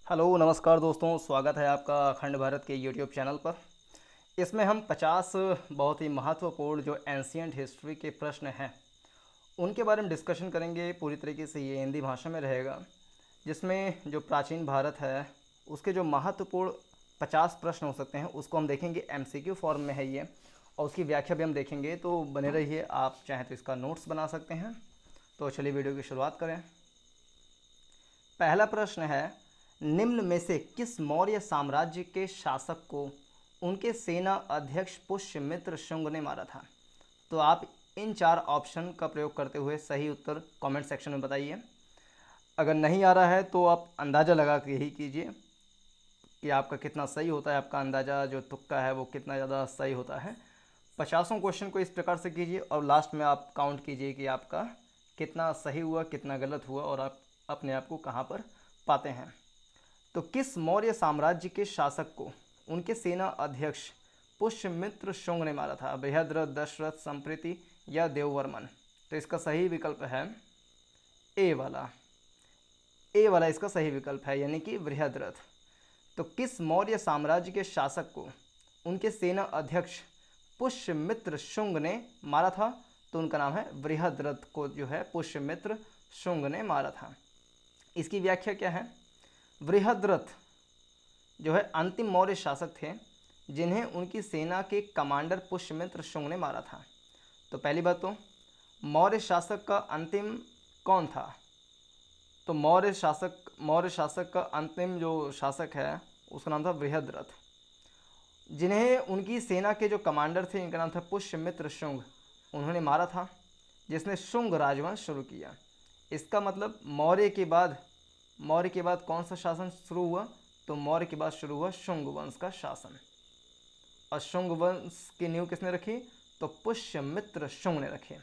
Hello नमस्कार दोस्तों, स्वागत है आपका अखंड भारत के यूट्यूब चैनल पर। इसमें हम 50 बहुत ही महत्वपूर्ण जो एंशियंट हिस्ट्री के प्रश्न हैं उनके बारे में डिस्कशन करेंगे। पूरी तरीके से ये हिंदी भाषा में रहेगा, जिसमें जो प्राचीन भारत है उसके जो महत्वपूर्ण 50 प्रश्न हो सकते हैं उसको हम देखेंगे। एमसीक्यू फॉर्म में है ये, और उसकी व्याख्या भी हम देखेंगे। तो बने रहिए, आप चाहें तो इसका नोट्स बना सकते हैं। तो चलिए वीडियो की शुरुआत करें। पहला प्रश्न है, निम्न में से किस मौर्य साम्राज्य के शासक को उनके सेना अध्यक्ष पुष्यमित्र शुंग ने मारा था? तो आप इन चार ऑप्शन का प्रयोग करते हुए सही उत्तर कमेंट सेक्शन में बताइए। अगर नहीं आ रहा है तो आप अंदाज़ा लगा के ही कीजिए कि आपका कितना सही होता है। आपका अंदाज़ा जो तुक्का है वो कितना ज़्यादा सही होता है। 50 क्वेश्चन को इस प्रकार से कीजिए और लास्ट में आप काउंट कीजिए कि आपका कितना सही हुआ, कितना गलत हुआ, और आप अपने आप को कहाँ पर पाते हैं। तो किस मौर्य साम्राज्य के शासक को उनके सेना अध्यक्ष पुष्यमित्र शुंग ने मारा था? बृहद्रथ, दशरथ, संप्रीति या देववर्मन? तो इसका सही विकल्प है ए वाला। ए वाला इसका सही विकल्प है, यानी कि बृहद्रथ। तो किस मौर्य साम्राज्य के शासक को उनके सेना अध्यक्ष पुष्यमित्र शुंग ने मारा था? तो उनका नाम है बृहद्रथ को जो है पुष्यमित्र शुंग ने मारा था। इसकी व्याख्या क्या है? बृहद्रथ जो है अंतिम मौर्य शासक थे जिन्हें उनकी सेना के कमांडर पुष्यमित्र शुंग ने मारा था। तो पहली बात तो मौर्य शासक का अंतिम कौन था? तो मौर्य शासक का अंतिम जो शासक है उसका नाम था बृहद्रथ, जिन्हें उनकी सेना के जो कमांडर थे इनका नाम था पुष्यमित्र शुंग। उन्होंने मारा था, जिसने शुंग राजवंश शुरू किया। इसका मतलब मौर्य के बाद कौन सा शासन शुरू हुआ? तो मौर्य के बाद शुरू हुआ शुंग वंश का शासन। और शुंग वंश की नींव किसने रखी? तो पुष्यमित्र शुंग ने रखी।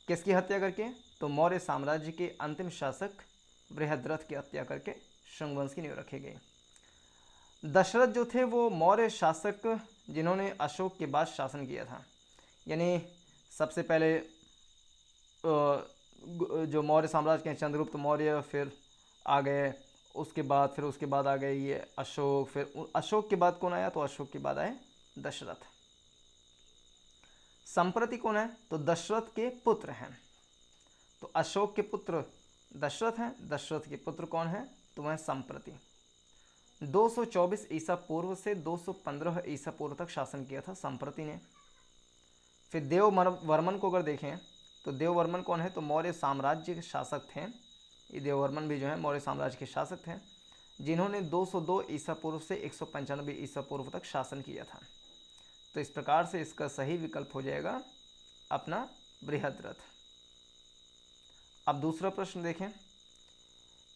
किसकी हत्या करके? तो मौर्य साम्राज्य के अंतिम शासक बृहद्रथ की हत्या करके शुंग वंश की नींव रखी गई। दशरथ जो थे वो मौर्य शासक जिन्होंने अशोक के बाद शासन किया था। यानी सबसे पहले जो मौर्य साम्राज्य के चंद्रगुप्त मौर्य फिर आ गए, उसके बाद आ गए ये अशोक। फिर अशोक के बाद कौन आया? तो अशोक के बाद आए दशरथ। संप्रति कौन है? तो दशरथ के पुत्र हैं। तो अशोक के पुत्र दशरथ हैं, दशरथ के पुत्र कौन है? तो वह संप्रति। 224 ईसा पूर्व से 215 ईसा पूर्व तक शासन किया था संप्रति ने। फिर देववर्मन को अगर देखें तो देववर्मन कौन है? तो मौर्य साम्राज्य के शासक थे। ये देववर्मन भी जो है मौर्य साम्राज्य के शासक थे, जिन्होंने 202 ईसा पूर्व से 195 ईसा पूर्व तक शासन किया था। तो इस प्रकार से इसका सही विकल्प हो जाएगा अपना बृहद्रथ। अब दूसरा प्रश्न देखें,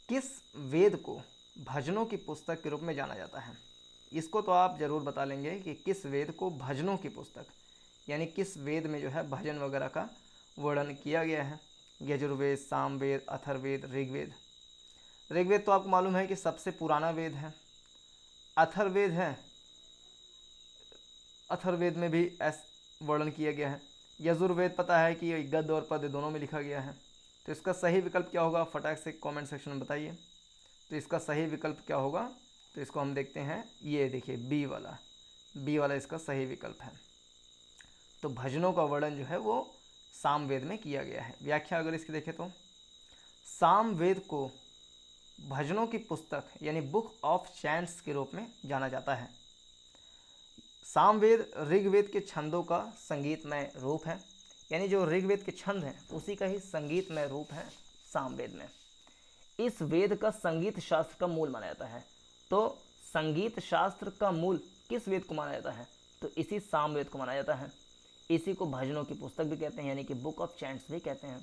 किस वेद को भजनों की पुस्तक के रूप में जाना जाता है? इसको तो आप जरूर बता लेंगे कि किस वेद को भजनों की पुस्तक, यानी किस वेद में जो है भजन वगैरह का वर्णन किया गया है? यजुर्वेद, सामवेद, अथर्ववेद, ऋग्वेद। ऋग्वेद तो आपको मालूम है कि सबसे पुराना वेद है। अथर्ववेद है, अथर्ववेद में भी वर्णन किया गया है। यजुर्वेद पता है कि गद्य और पद्य दोनों में लिखा गया है। तो इसका सही विकल्प क्या होगा? फटाक से कमेंट सेक्शन में बताइए। तो इसका सही विकल्प क्या होगा? तो इसको हम देखते हैं, ये देखिए बी वाला इसका सही विकल्प है। तो भजनों का वर्णन जो है वो सामवेद में किया गया है। व्याख्या अगर इसकी देखें तो सामवेद को भजनों की पुस्तक यानी बुक ऑफ चैंट्स के रूप में जाना जाता है। सामवेद ऋग्वेद के छंदों का संगीतमय रूप है, यानी जो ऋग्वेद के छंद हैं उसी का ही संगीतमय रूप है सामवेद में। इस वेद का संगीत शास्त्र का मूल माना जाता है। तो संगीत शास्त्र का मूल किस वेद को माना जाता है? तो इसी सामवेद को माना जाता है। इसी को भजनों की पुस्तक भी कहते हैं, यानी कि बुक ऑफ चैंट्स भी कहते हैं।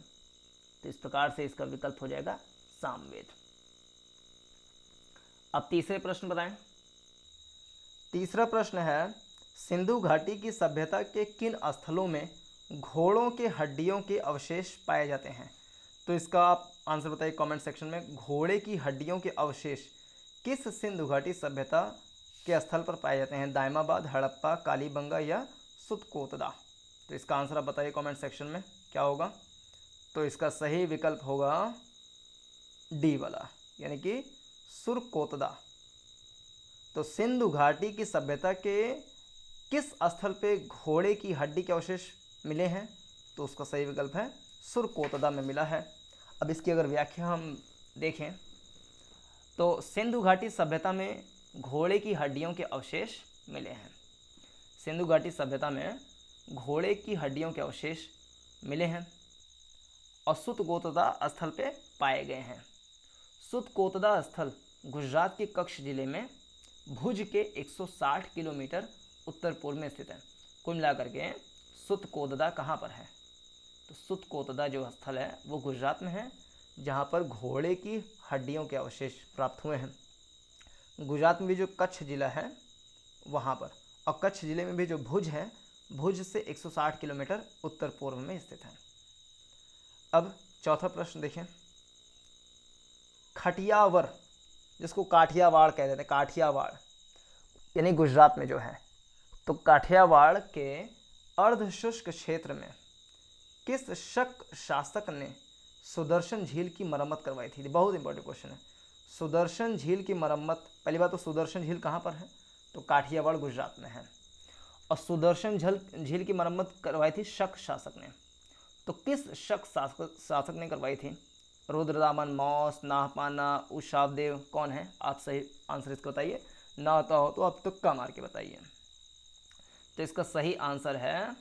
तो इस प्रकार से इसका विकल्प हो जाएगा सामवेद। अब तीसरे प्रश्न बताएं। तीसरा प्रश्न है, सिंधु घाटी की सभ्यता के किन स्थलों में घोड़ों के हड्डियों के अवशेष पाए जाते हैं? तो इसका आप आंसर बताइए कमेंट सेक्शन में। घोड़े की हड्डियों के अवशेष किस सिंधु घाटी सभ्यता के स्थल पर पाए जाते हैं? दायमाबाद, हड़प्पा, कालीबंगा या सुतकोतदा? तो इसका आंसर आप बताइए कमेंट सेक्शन में क्या होगा। तो इसका सही विकल्प होगा डी वाला, यानी कि सुरकोतदा। तो सिंधु घाटी की सभ्यता के किस स्थल पे घोड़े की हड्डी के अवशेष मिले हैं? तो उसका सही विकल्प है सुरकोतदा में मिला है। अब इसकी अगर व्याख्या हम देखें तो सिंधु घाटी सभ्यता में घोड़े की हड्डियों के अवशेष मिले हैं। सिंधु घाटी सभ्यता में घोड़े की हड्डियों के अवशेष मिले हैं और सुतकोतदा स्थल पे पाए गए हैं। सुतकोतदा स्थल गुजरात के कच्छ जिले में भुज के 160 किलोमीटर उत्तर पूर्व में स्थित है। कुल मिलाकर के सुतकोतदा कहाँ पर है? तो सुतकोतदा जो स्थल है वो गुजरात में है, जहाँ पर घोड़े की हड्डियों के अवशेष प्राप्त हुए हैं। गुजरात में भी जो कच्छ जिला है वहाँ पर, और कच्छ जिले में भी जो भुज है, भुज से 160 किलोमीटर उत्तर पूर्व में स्थित है। अब चौथा प्रश्न देखें। खटियावर, जिसको काठियावाड़ कहते हैं, काठियावाड़ यानी गुजरात में जो है, तो काठियावाड़ के अर्धशुष्क क्षेत्र में किस शक शासक ने सुदर्शन झील की मरम्मत करवाई थी? बहुत इंपॉर्टेंट क्वेश्चन है। सुदर्शन झील की मरम्मत, पहली बात तो सुदर्शन झील कहाँ पर है? तो काठियावाड़ गुजरात में है। और सुदर्शन झील की मरम्मत करवाई थी शक शासक ने। तो किस शक शासक ने करवाई थी? रुद्रदामन, मौस, नाहपाना, उशावदेव, कौन है? आप सही आंसर इसका बताइए। ना आता हो तो आप तुक्का मार के बताइए। तो इसका सही आंसर है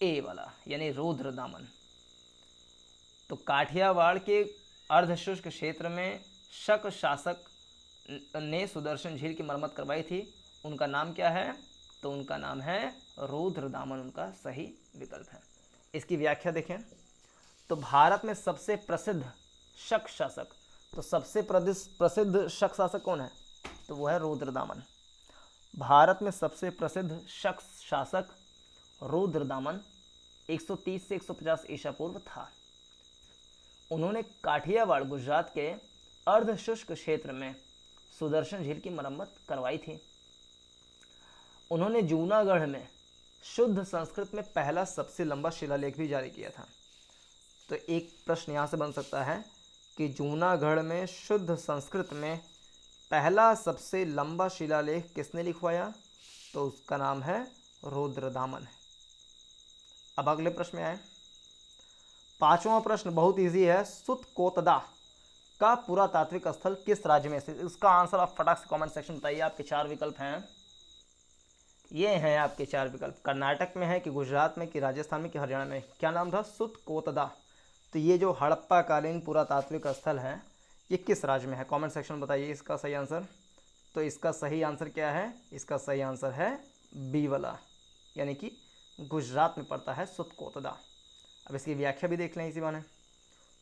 ए वाला, यानी रुद्रदामन। तो काठियावाड़ के अर्धशुष्क क्षेत्र में शक शासक ने सुदर्शन झील की मरम्मत करवाई थी। उनका नाम क्या है? तो उनका नाम है रुद्रदामन, उनका सही विकल्प है। इसकी व्याख्या देखें तो भारत में सबसे प्रसिद्ध शक शासक, तो सबसे प्रसिद्ध शक शासक कौन है? तो वो है रुद्रदामन। भारत में सबसे प्रसिद्ध शक शासक रुद्रदामन 130 से 150 ईसा पूर्व था। उन्होंने काठियावाड़ गुजरात के अर्धशुष्क क्षेत्र में सुदर्शन झील की मरम्मत करवाई थी। उन्होंने जूनागढ़ में शुद्ध संस्कृत में पहला सबसे लंबा शिलालेख भी जारी किया था। तो एक प्रश्न यहाँ से बन सकता है कि जूनागढ़ में शुद्ध संस्कृत में पहला सबसे लंबा शिलालेख किसने लिखवाया? तो उसका नाम है रुद्रदामन। अब अगले प्रश्न में आए। पांचवा प्रश्न बहुत इजी है। सुतकोतदा का पुरातात्विक स्थल किस राज्य में स्थित? इसका आंसर आप फटाक से कमेंट सेक्शन में बताइए। आपके चार विकल्प हैं, ये हैं आपके चार विकल्प। कर्नाटक में है कि गुजरात में कि राजस्थान में कि हरियाणा में? क्या नाम था? सुतकोतदा। तो ये जो हड़प्पा कालीन पुरातात्विक स्थल है ये किस राज्य में है? कमेंट सेक्शन में बताइए इसका सही आंसर। तो इसका सही आंसर क्या है? इसका सही आंसर है बी वाला, यानी कि गुजरात में पड़ता है सुतकोतदा। अब इसकी व्याख्या भी देख लें इसी बाने।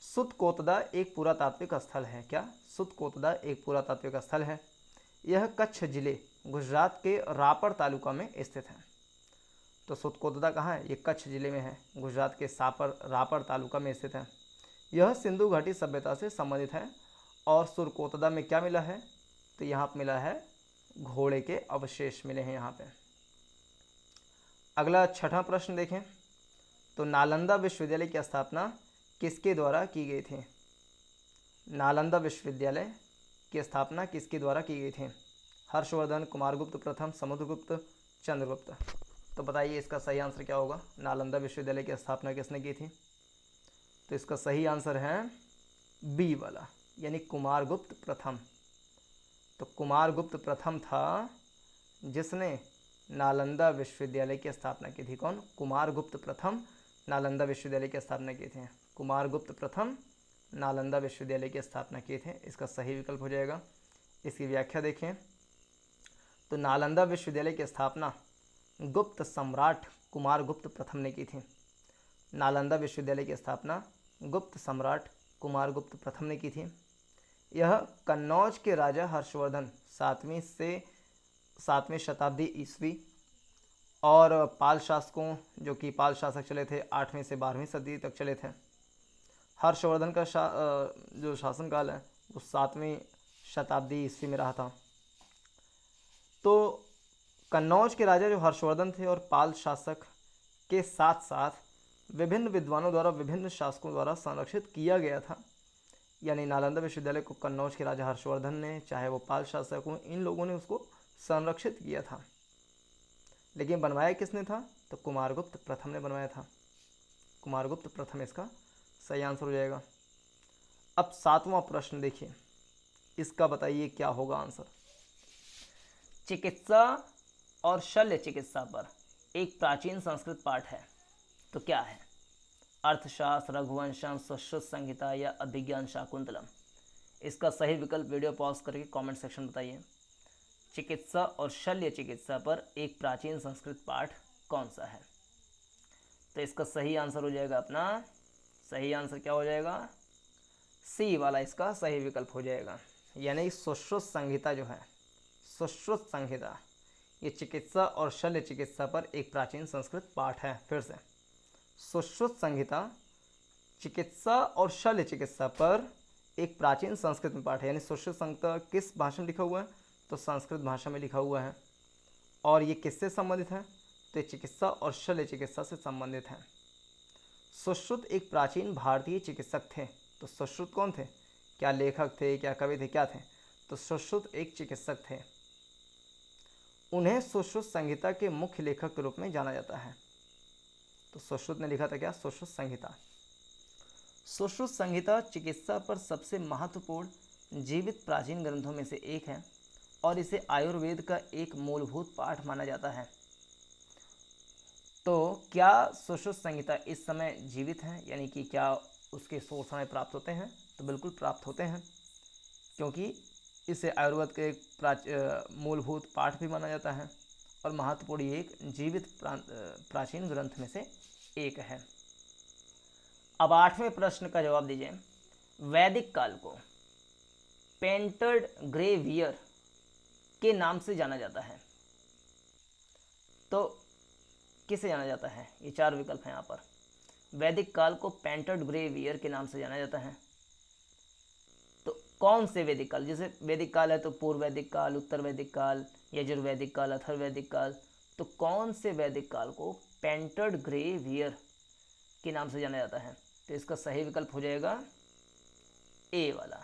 सुतकोतदा एक पुरातात्विक स्थल है। क्या? सुतकोतदा एक पुरातात्विक स्थल है। यह कच्छ जिले गुजरात के रापड़ तालुका में स्थित है। तो सुतकोतदा कहाँ है? ये कच्छ जिले में है, गुजरात के रापड़ तालुका में स्थित है। यह सिंधु घाटी सभ्यता से संबंधित है। और सुरकोतदा में क्या मिला है? तो यहाँ पर मिला है घोड़े के अवशेष मिले हैं यहाँ पे। अगला छठा प्रश्न देखें तो नालंदा विश्वविद्यालय की स्थापना किसके द्वारा की गई थी? नालंदा विश्वविद्यालय की स्थापना किसके द्वारा की गई थी? हर्षवर्धन, कुमारगुप्त प्रथम, समुद्रगुप्त, चंद्रगुप्त। तो बताइए इसका सही आंसर क्या होगा? नालंदा विश्वविद्यालय की स्थापना किसने की थी? तो इसका सही आंसर है बी वाला, यानी कुमारगुप्त प्रथम। तो कुमारगुप्त प्रथम था जिसने नालंदा विश्वविद्यालय की स्थापना की थी। कौन? कुमारगुप्त प्रथम नालंदा विश्वविद्यालय की स्थापना की थी। कुमारगुप्त प्रथम नालंदा विश्वविद्यालय की स्थापना किए थे। इसका सही विकल्प हो जाएगा। इसकी व्याख्या देखें तो नालंदा विश्वविद्यालय की स्थापना गुप्त सम्राट कुमारगुप्त प्रथम ने की थी। नालंदा विश्वविद्यालय की स्थापना गुप्त सम्राट कुमारगुप्त प्रथम ने की थी। यह कन्नौज के राजा हर्षवर्धन 7वीं शताब्दी ईस्वी और पाल शासकों, जो कि पाल शासक चले थे 8वीं से 12वीं सदी तक चले थे। हर्षवर्धन का जो शासनकाल है वो 7वीं शताब्दी ईस्वी में रहा था। तो कन्नौज के राजा जो हर्षवर्धन थे और पाल शासक के साथ साथ विभिन्न विद्वानों द्वारा, विभिन्न शासकों द्वारा संरक्षित किया गया था यानी नालंदा विश्वविद्यालय को कन्नौज के राजा हर्षवर्धन ने, चाहे वो पाल शासक हों, इन लोगों ने उसको संरक्षित किया था। लेकिन बनवाया किसने था? तो कुमारगुप्त प्रथम ने बनवाया था। कुमारगुप्त प्रथम इसका सही आंसर हो जाएगा। अब 7वां प्रश्न देखिए, इसका बताइए क्या होगा आंसर। चिकित्सा और शल्य चिकित्सा पर एक प्राचीन संस्कृत पाठ है, तो क्या है? अर्थशास्त्र, रघुवंशम, सुश्रुत संहिता या अभिज्ञान शाकुंतलम? इसका सही विकल्प वीडियो पॉज करके कमेंट सेक्शन बताइए। चिकित्सा और शल्य चिकित्सा पर एक प्राचीन संस्कृत पाठ कौन सा है? तो इसका सही आंसर हो जाएगा अपना, सही आंसर क्या हो जाएगा? सी वाला इसका सही विकल्प हो जाएगा। यानी सुश्रुत संहिता जो है, सुश्रुत संहिता, ये चिकित्सा और शल्य चिकित्सा पर एक प्राचीन संस्कृत पाठ है। फिर से, सुश्रुत संहिता चिकित्सा और शल्य चिकित्सा पर एक प्राचीन संस्कृत में पाठ है। यानी सुश्रुत संहिता किस भाषा में लिखा हुआ है? तो संस्कृत भाषा में लिखा हुआ है। और ये किससे संबंधित है? तो ये चिकित्सा और शल्य चिकित्सा से संबंधित है। सुश्रुत एक प्राचीन भारतीय चिकित्सक थे। तो सुश्रुत कौन थे? क्या लेखक थे, क्या कवि थे, क्या थे? तो सुश्रुत एक चिकित्सक थे। उन्हें सुश्रुत संहिता के मुख्य लेखक के रूप में जाना जाता है। तो सुश्रुत ने लिखा था क्या? सुश्रुत संहिता। सुश्रुत संहिता चिकित्सा पर सबसे महत्वपूर्ण जीवित प्राचीन ग्रंथों में से एक है और इसे आयुर्वेद का एक मूलभूत पाठ माना जाता है। तो क्या सुश्रुत संहिता इस समय जीवित है? यानी कि क्या उसके 100 समय प्राप्त होते हैं? तो बिल्कुल प्राप्त होते हैं, क्योंकि इसे आयुर्वेद के एक मूलभूत पाठ भी माना जाता है और महत्वपूर्ण एक जीवित प्राचीन ग्रंथ में से एक है। अब 8वें प्रश्न का जवाब दीजिए। वैदिक काल को पेंटेड ग्रेवियर के नाम से जाना जाता है, तो किसे जाना जाता है? ये 4 विकल्प हैं यहाँ पर। वैदिक काल को पेंटेड ग्रेवियर के नाम से जाना जाता है, तो कौन से वैदिक काल? जैसे वैदिक काल है तो पूर्व वैदिक काल, उत्तर वैदिक काल, यजुर्वैदिक काल, अथर्वैदिक काल, तो कौन से वैदिक काल को पेंटेड ग्रेवियर के नाम से जाना जाता है? तो इसका सही विकल्प हो जाएगा ए वाला,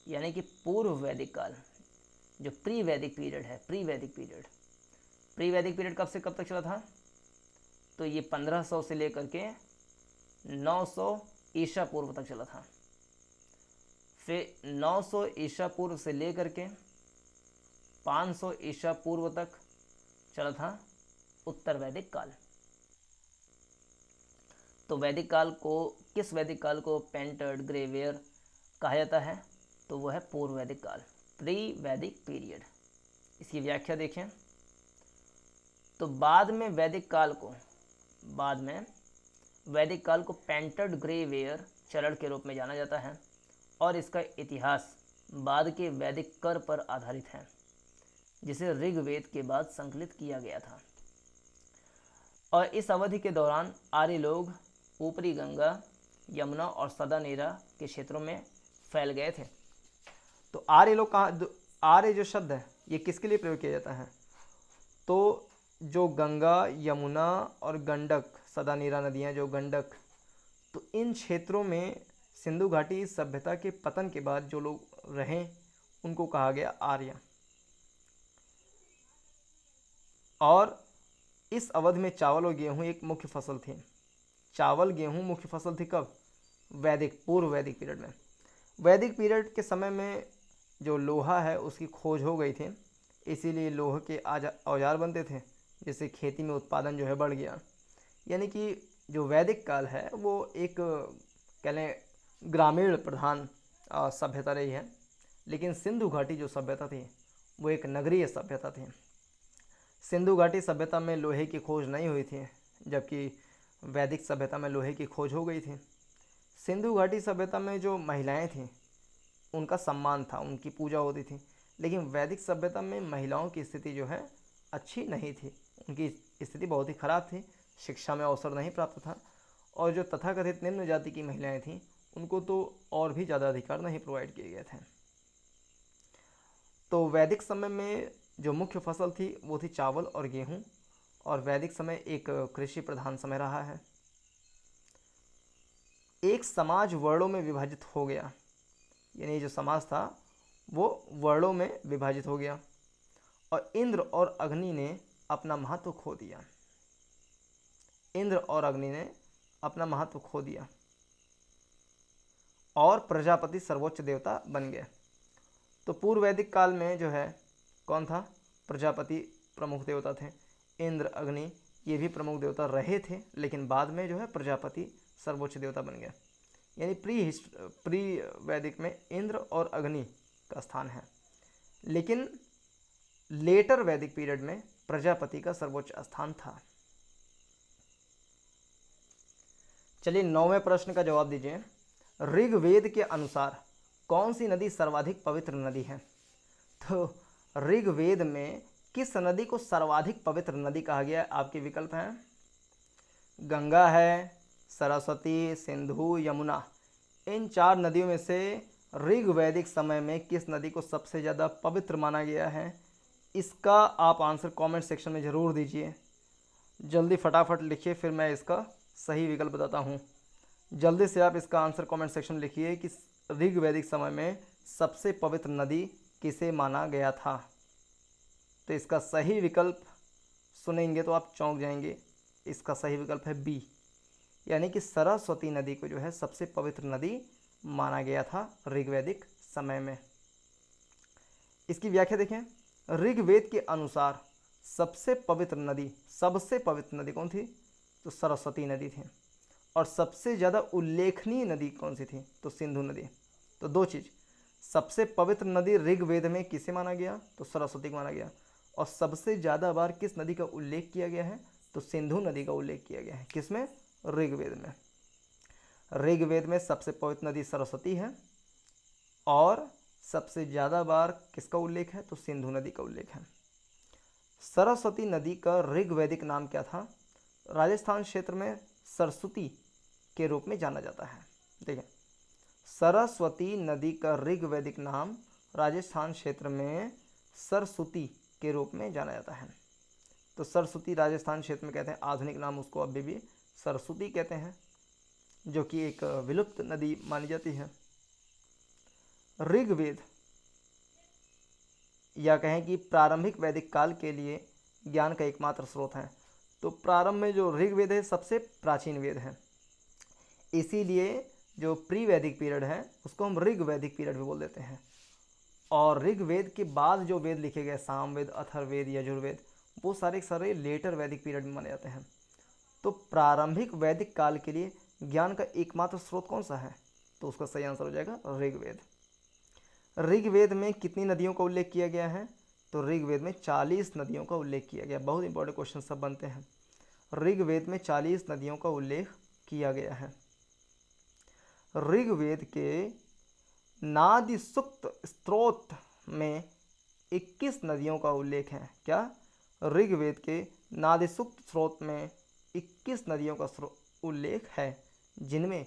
यानी कि पूर्व वैदिक काल, जो प्री वैदिक पीरियड है। प्री वैदिक पीरियड कब से कब तक चला था? तो ये 1500 से लेकर के 900 ईसा पूर्व तक चला था। फिर 900 ईसा पूर्व से लेकर के 500 ईसा पूर्व तक चला था उत्तर वैदिक काल। तो वैदिक काल को, किस वैदिक काल को पेंटेड ग्रेवियर कहा जाता है? तो वो है पूर्व वैदिक काल, प्री वैदिक पीरियड। इसकी व्याख्या देखें तो बाद में वैदिक काल को पेंटेड ग्रेवियर चरण के रूप में जाना जाता है और इसका इतिहास बाद के वैदिक कर पर आधारित है, जिसे ऋग्वेद के बाद संकलित किया गया था। और इस अवधि के दौरान आर्य लोग ऊपरी गंगा, यमुना और सदानीरा के क्षेत्रों में फैल गए थे। तो आर्य लोग कहाँ, आर्य जो शब्द है ये किसके लिए प्रयोग किया जाता है? तो जो गंगा, यमुना और गंडक, सदानीरा नदियाँ, जो गंडक, तो इन क्षेत्रों में सिंधु घाटी सभ्यता के पतन के बाद जो लोग रहे उनको कहा गया आर्य। और इस अवधि में चावल और गेहूं एक मुख्य फसल थी। चावल गेहूं मुख्य फसल थी कब? पूर्व वैदिक पीरियड में। वैदिक पीरियड के समय में जो लोहा है उसकी खोज हो गई थी, इसीलिए लोहे के औजार बनते थे, जिससे खेती में उत्पादन जो है बढ़ गया। यानी कि जो वैदिक काल है वो एक कह लें ग्रामीण प्रधान सभ्यता रही है, लेकिन सिंधु घाटी जो सभ्यता थी वो एक नगरीय सभ्यता थी। सिंधु घाटी सभ्यता में लोहे की खोज नहीं हुई थी, जबकि वैदिक सभ्यता में लोहे की खोज हो गई थी। सिंधु घाटी सभ्यता में जो महिलाएं थीं उनका सम्मान था, उनकी पूजा होती थी, लेकिन वैदिक सभ्यता में महिलाओं की स्थिति जो है अच्छी नहीं थी, उनकी स्थिति बहुत ही खराब थी, शिक्षा में अवसर नहीं प्राप्त था, और जो तथाकथित निम्न जाति की महिलाएं थीं उनको तो और भी ज़्यादा अधिकार नहीं प्रोवाइड किए गए थे। तो वैदिक समय में जो मुख्य फसल थी वो थी चावल और गेहूं, और वैदिक समय एक कृषि प्रधान समय रहा है। एक समाज वर्णों में विभाजित हो गया, यानी जो समाज था वो वर्णों में विभाजित हो गया और इंद्र और अग्नि ने अपना महत्व खो दिया। इंद्र और अग्नि ने अपना महत्व खो दिया और प्रजापति सर्वोच्च देवता बन गए। तो पूर्व वैदिक काल में जो है कौन था? प्रजापति प्रमुख देवता थे। इंद्र अग्नि ये भी प्रमुख देवता रहे थे, लेकिन बाद में जो है प्रजापति सर्वोच्च देवता बन गए। यानी प्री वैदिक में इंद्र और अग्नि का स्थान है, लेकिन लेटर वैदिक पीरियड में प्रजापति का सर्वोच्च स्थान था। चलिए 9वें प्रश्न का जवाब दीजिए। ऋग्वेद के अनुसार कौन सी नदी सर्वाधिक पवित्र नदी है? तो ऋग्वेद में किस नदी को सर्वाधिक पवित्र नदी कहा गया है? आपके विकल्प हैं गंगा है, सरस्वती, सिंधु, यमुना। इन 4 नदियों में से ऋग्वैदिक समय में किस नदी को सबसे ज़्यादा पवित्र माना गया है? इसका आप आंसर कमेंट सेक्शन में ज़रूर दीजिए। जल्दी फटाफट लिखिए, फिर मैं इसका सही विकल्प बताता हूँ। जल्दी से आप इसका आंसर कमेंट सेक्शन में लिखिए कि ऋग्वैदिक समय में सबसे पवित्र नदी किसे माना गया था। तो इसका सही विकल्प सुनेंगे तो आप चौंक जाएंगे। इसका सही विकल्प है बी, यानी कि सरस्वती नदी को जो है सबसे पवित्र नदी माना गया था ऋग्वैदिक समय में। इसकी व्याख्या देखें। ऋग्वेद के अनुसार सबसे पवित्र नदी कौन थी? तो सरस्वती नदी थी। और सबसे ज़्यादा उल्लेखनीय नदी कौन सी थी? तो सिंधु नदी। तो 2 चीज़, सबसे पवित्र नदी ऋग्वेद में किसे माना गया? तो सरस्वती को माना गया। और सबसे ज़्यादा बार किस नदी का उल्लेख किया गया है? तो सिंधु नदी का उल्लेख किया गया है। किसमें? ऋग्वेद में। ऋग्वेद में सबसे पवित्र नदी सरस्वती है और सबसे ज़्यादा बार किसका उल्लेख है? तो सिंधु नदी का उल्लेख है। सरस्वती नदी का ऋग्वैदिक नाम क्या था? राजस्थान क्षेत्र में सरस्वती के रूप में जाना जाता है। देखिए, सरस्वती नदी का ऋग्वैदिक नाम राजस्थान क्षेत्र में सरस्वती के रूप में जाना जाता है। तो सरस्वती राजस्थान क्षेत्र में कहते हैं, आधुनिक नाम उसको अभी भी सरस्वती कहते हैं, जो कि एक विलुप्त नदी मानी जाती है। ऋग्वेद या कहें कि प्रारंभिक वैदिक काल के लिए ज्ञान का एकमात्र स्रोत है। तो प्रारंभ में जो ऋग्वेद है सबसे प्राचीन वेद है, इसीलिए जो प्री वैदिक पीरियड है उसको हम ऋग्वैदिक पीरियड भी बोल देते हैं। और ऋग्वेद के बाद जो वेद लिखे गए, सामवेद, अथर्ववेद, यजुर्वेद, वो सारे लेटर वैदिक पीरियड में माने जाते हैं। तो प्रारंभिक वैदिक काल के लिए ज्ञान का एकमात्र स्रोत कौन सा है? तो उसका सही आंसर हो जाएगा ऋग्वेद। ऋग्वेद में कितनी नदियों का उल्लेख किया गया है? तो ऋग्वेद में 40 नदियों का उल्लेख किया गया। बहुत इंपॉर्टेंट क्वेश्चन सब बनते हैं। ऋग्वेद में 40 नदियों का उल्लेख किया गया है। ऋग्वेद के नादि सूक्त स्त्रोत में 21 नदियों का उल्लेख है। क्या? ऋग्वेद के नादि सूक्त स्रोत में 21 नदियों का उल्लेख है, जिनमें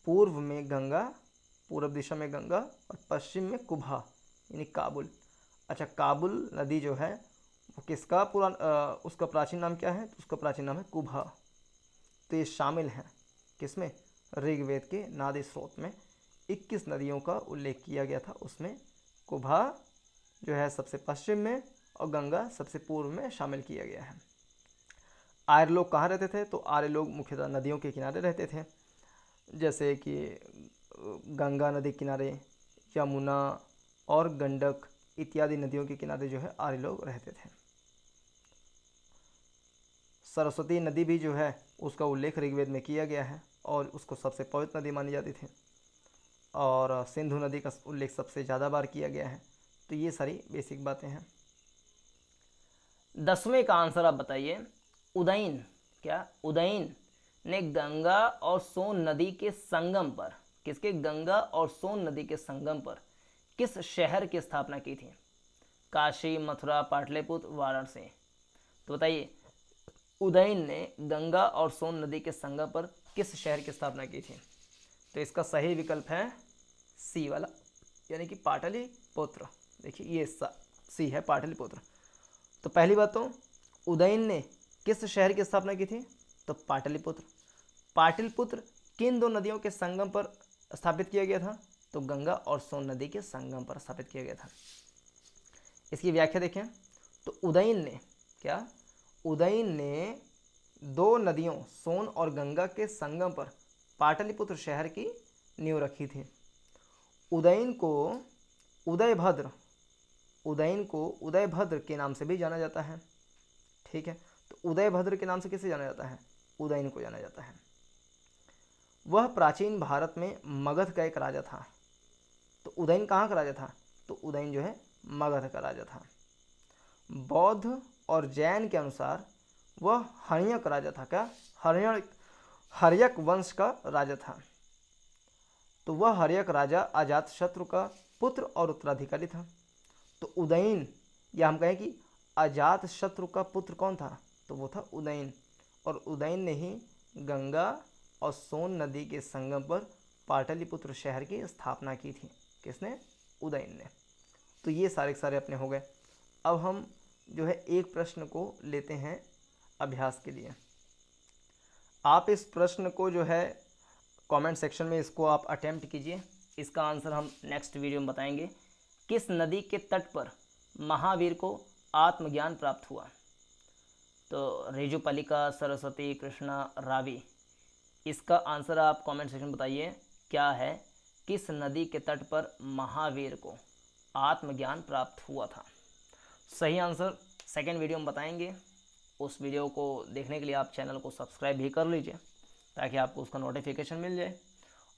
पूर्व में गंगा, पूर्व दिशा में गंगा और पश्चिम में कुभा यानी काबुल। अच्छा, काबुल नदी जो है वो किसका उसका प्राचीन नाम क्या है? तो उसका प्राचीन नाम है कुभा। तो ये शामिल है किसमें? ऋग्वेद के नादि स्रोत में 21 नदियों का उल्लेख किया गया था। उसमें कुभा जो है सबसे पश्चिम में और गंगा सबसे पूर्व में शामिल किया गया है। आर्य लोग कहाँ रहते थे? तो आर्य लोग मुख्यतः नदियों के किनारे रहते थे, जैसे कि गंगा नदी किनारे, यमुना और गंडक इत्यादि नदियों के किनारे जो है आर्य लोग रहते थे। सरस्वती नदी भी जो है उसका उल्लेख ऋग्वेद में किया गया है और उसको सबसे पवित्र नदी मानी जाती थी। और सिंधु नदी का उल्लेख सबसे ज़्यादा बार किया गया है। तो ये सारी बेसिक बातें हैं। 10वें का आंसर आप बताइए। उदयन, क्या उदयन ने गंगा और सोन नदी के संगम पर, किसके? गंगा और सोन नदी के संगम पर किस शहर की स्थापना की थी? काशी, मथुरा, पाटलिपुत्र, वाराणसी। तो बताइए, उदयन ने गंगा और सोन नदी के संगम पर किस शहर की स्थापना की थी? तो इसका सही विकल्प है सी वाला, यानी कि पाटलिपुत्र। देखिए ये सी है, पाटलिपुत्र। तो पहली बात तो उदयन ने किस शहर की स्थापना की थी? तो पाटलिपुत्र। पाटलिपुत्र किन दो नदियों के संगम पर स्थापित किया गया था? तो गंगा और सोन नदी के संगम पर स्थापित किया गया था। इसकी व्याख्या देखें तो उदयन ने दो नदियों सोन और गंगा के संगम पर पाटलिपुत्र शहर की नींव रखी थी। उदयन को उदयभद्र के नाम से भी जाना जाता है। ठीक है, तो उदयभद्र के नाम से किसे जाना जाता है? उदयन को जाना जाता है। वह प्राचीन भारत में मगध का एक राजा था। तो उदयन कहाँ का राजा था? तो उदयन जो है मगध का राजा था। बौद्ध और जैन के अनुसार वह हर्यक राजा था। क्या? हर्यक वंश का राजा था। तो वह हर्यक राजा अजातशत्रु का पुत्र और उत्तराधिकारी था। तो उदयन, या हम कहें कि अजातशत्रु का पुत्र कौन था? तो वो था उदयन। और उदयन ने ही गंगा और सोन नदी के संगम पर पाटलिपुत्र शहर की स्थापना की थी। किसने? उदयन ने। तो ये सारे के सारे अपने हो गए। अब हम जो है एक प्रश्न को लेते हैं अभ्यास के लिए। आप इस प्रश्न को जो है कमेंट सेक्शन में इसको आप अटेम्प्ट कीजिए। इसका आंसर हम नेक्स्ट वीडियो में बताएंगे। किस नदी के तट पर महावीर को आत्मज्ञान प्राप्त हुआ? तो ऋजुपलिका, सरस्वती, कृष्णा, रावी। इसका आंसर आप कमेंट सेक्शन में बताइए क्या है। किस नदी के तट पर महावीर को आत्मज्ञान प्राप्त हुआ था? सही आंसर सेकेंड वीडियो में बताएंगे। उस वीडियो को देखने के लिए आप चैनल को सब्सक्राइब भी कर लीजिए ताकि आपको उसका नोटिफिकेशन मिल जाए।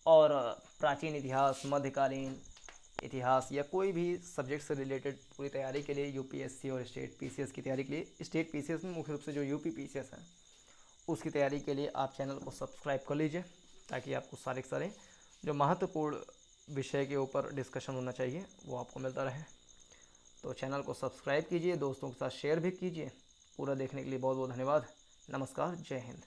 और प्राचीन इतिहास, मध्यकालीन इतिहास या कोई भी सब्जेक्ट से रिलेटेड पूरी तैयारी के लिए यूपीएससी और स्टेट पीसीएस की तैयारी के लिए, स्टेट पीसीएस में मुख्य रूप से जो यूपी पीसीएस है उसकी तैयारी के लिए आप चैनल को सब्सक्राइब कर लीजिए ताकि आपको सारे के सारे जो महत्वपूर्ण विषय के ऊपर डिस्कशन होना चाहिए वो आपको मिलता रहे। तो चैनल को सब्सक्राइब कीजिए, दोस्तों के साथ शेयर भी कीजिए। पूरा देखने के लिए बहुत बहुत धन्यवाद। नमस्कार, जय हिंद।